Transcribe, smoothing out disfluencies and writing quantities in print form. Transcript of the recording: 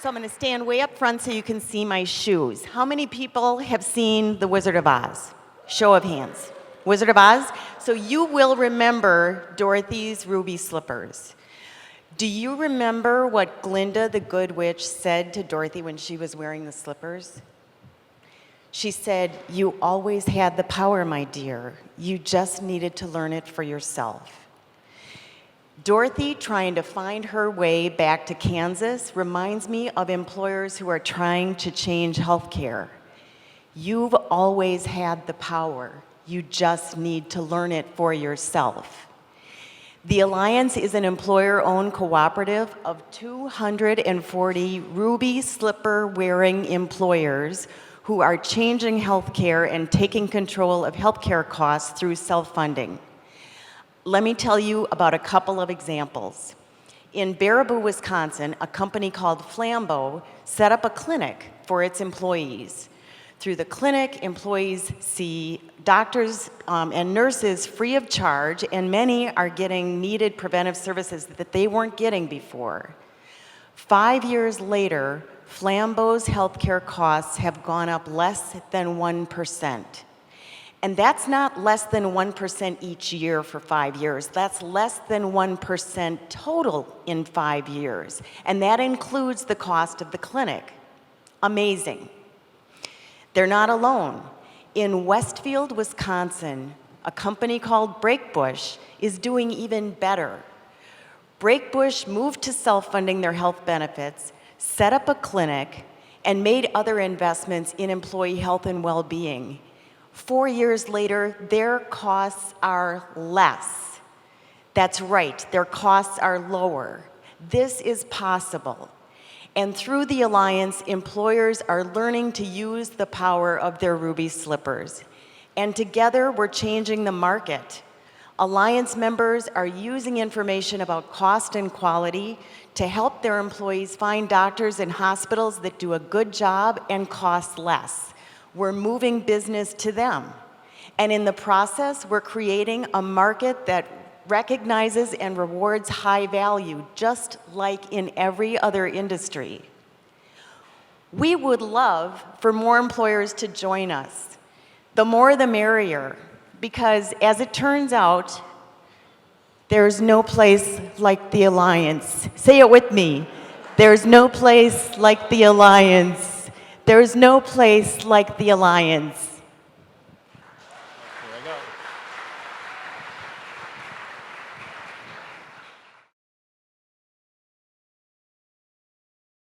So I'm going to stand way up front so you can see my shoes. How many people have seen The Wizard of Oz? Show of hands. Wizard of Oz? So you will remember Dorothy's ruby slippers. Do you remember what Glinda the Good Witch said to Dorothy when she was wearing the slippers? She said, "You always had the power, my dear. You just needed to learn it for yourself." Dorothy trying to find her way back to Kansas reminds me of employers who are trying to change healthcare. You've always had the power. You just need to learn it for yourself. The Alliance is an employer-owned cooperative of 240 ruby slipper-wearing employers who are changing healthcare and taking control of healthcare costs through self-funding. Let me tell you about a couple of examples. In Baraboo, Wisconsin, a company called Flambeau set up a clinic for its employees. Through the clinic, employees see doctors and nurses free of charge, and many are getting needed preventive services that they weren't getting before. 5 years later, Flambeau's healthcare costs have gone up less than 1%. And that's not less than 1% each year for 5 years. That's less than 1% total in 5 years. And that includes the cost of the clinic. Amazing. They're not alone. In Westfield, Wisconsin, a company called Breakbush is doing even better. Breakbush moved to self-funding their health benefits, set up a clinic, and made other investments in employee health and well-being. 4 years later, their costs are less. That's right, their costs are lower. This is possible. And through the Alliance, employers are learning to use the power of their ruby slippers. And together, we're changing the market. Alliance members are using information about cost and quality to help their employees find doctors and hospitals that do a good job and cost less. We're moving business to them. And in the process, we're creating a market that recognizes and rewards high value, just like in every other industry. We would love for more employers to join us. The more the merrier, because as it turns out, there's no place like the Alliance. Say it with me. There's no place like the Alliance. There's no place like the Alliance.